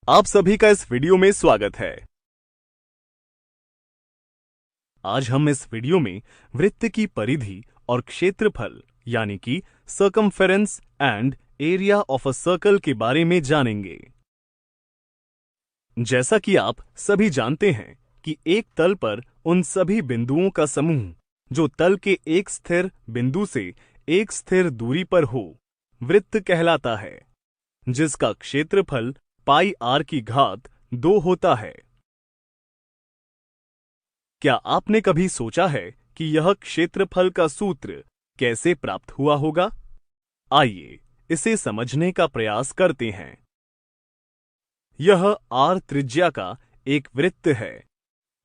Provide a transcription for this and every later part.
आप सभी का इस वीडियो में स्वागत है। आज हम इस वीडियो में वृत्त की परिधि और क्षेत्रफल यानी कि circumference and area of a circle के बारे में जानेंगे। जैसा कि आप सभी जानते हैं कि एक तल पर उन सभी बिंदुओं का समूह जो तल के एक स्थिर बिंदु से एक स्थिर दूरी पर हो वृत्त कहलाता है, जिसका क्षेत्रफल पाई आर की घात 2 होता है। क्या आपने कभी सोचा है कि यह क्षेत्रफल का सूत्र कैसे प्राप्त हुआ होगा? आइए इसे समझने का प्रयास करते हैं। यह आर त्रिज्या का एक वृत्त है।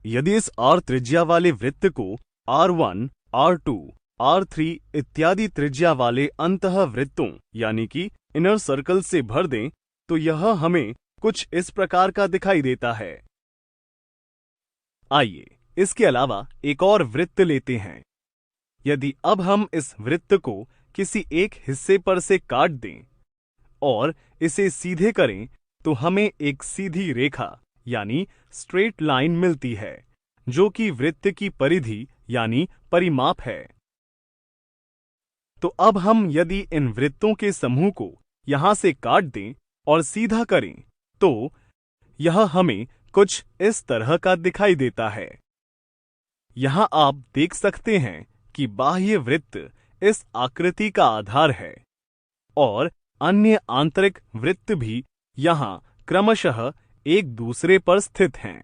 यदि इस आर त्रिज्या वाले वृत्त को R1, R2, R3 इत्यादि त्रिज्या वाले अंतः वृत्तों यानी कि इनर सर्कल से भर दें तो यह हमें कुछ इस प्रकार का दिखाई देता है। आइए इसके अलावा एक और वृत्त लेते हैं। यदि अब हम इस वृत्त को किसी एक हिस्से पर से काट दें और इसे सीधे करें तो हमें एक सीधी रेखा यानी स्ट्रेट लाइन मिलती है, जो कि वृत्त की परिधि यानी परिमाप है। तो अब हम यदि इन वृत्तों के समूह को यहां से काट दें और सीधा करें तो यह हमें कुछ इस तरह का दिखाई देता है। यहां आप देख सकते हैं कि बाह्य वृत्त इस आकृति का आधार है और अन्य आंतरिक वृत्त भी यहां क्रमशः एक दूसरे पर स्थित हैं।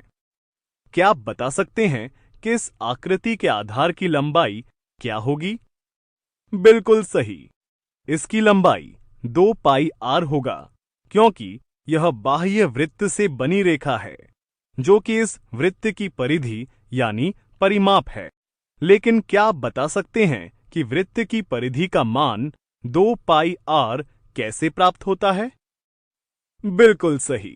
क्या आप बता सकते हैं कि इस आकृति के आधार की लंबाई क्या होगी? बिल्कुल सही, इसकी लंबाई 2 पाई आर होगा, क्योंकि यह बाह्य वृत्त से बनी रेखा है जो कि इस वृत्त की परिधि यानी परिमाप है। लेकिन क्या आप बता सकते हैं कि वृत्त की परिधि का मान 2 पाई आर कैसे प्राप्त होता है? बिल्कुल सही,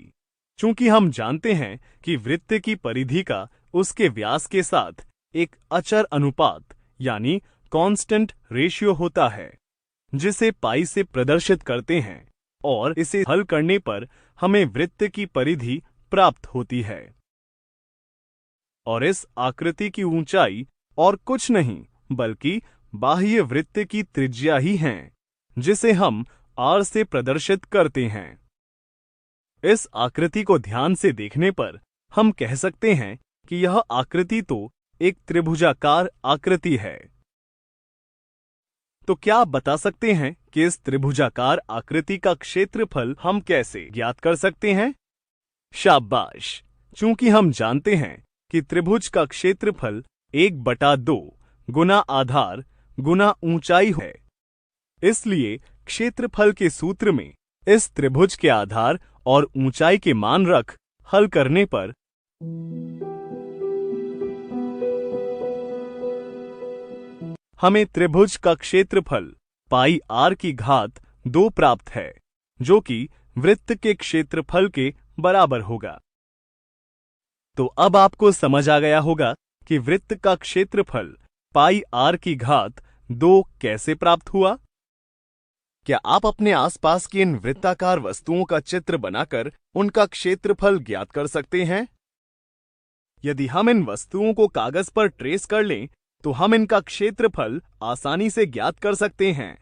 चूंकि हम जानते हैं कि वृत्त की परिधि का उसके व्यास के साथ एक अचर अनुपात यानी कांस्टेंट रेशियो होता है, जिसे पाई से प्रदर्शित करते हैं और इसे हल करने पर हमें वृत्त की परिधि प्राप्त होती है। और इस आकृति की ऊंचाई और कुछ नहीं बल्कि बाह्य वृत्त की त्रिज्या ही है, जिसे हम R से प्रदर्शित करते हैं। इस आकृति को ध्यान से देखने पर हम कह सकते हैं कि यह आकृति तो एक त्रिभुजाकार आकृति है। तो क्या आप बता सकते हैं कि इस त्रिभुजाकार आकृति का क्षेत्रफल हम कैसे ज्ञात कर सकते हैं? शाबाश, चूंकि हम जानते हैं कि त्रिभुज का क्षेत्रफल 1/2 गुना आधार गुना ऊंचाई है, इसलिए क्षेत्रफल के सूत्र में इस त्रिभुज के आधार और ऊंचाई के मान रख हल करने पर हमें त्रिभुज का क्षेत्रफल पाई आर की घात 2 प्राप्त है, जो कि वृत्त के क्षेत्रफल के बराबर होगा। तो अब आपको समझ आ गया होगा कि वृत्त का क्षेत्रफल पाई आर की घात 2 कैसे प्राप्त हुआ। क्या आप अपने आसपास की इन वृत्ताकार वस्तुओं का चित्र बनाकर उनका क्षेत्रफल ज्ञात कर सकते हैं? यदि हम इन वस्तुओं को कागज पर ट्रेस कर लें तो हम इनका क्षेत्रफल आसानी से ज्ञात कर सकते हैं।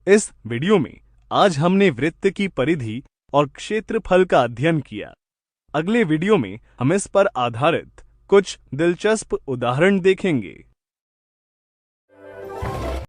इस वीडियो में आज हमने वृत्त की परिधि और क्षेत्रफल का अध्ययन किया। अगले वीडियो में हम इस पर आधारित कुछ दिलचस्प उदाहरण देखेंगे।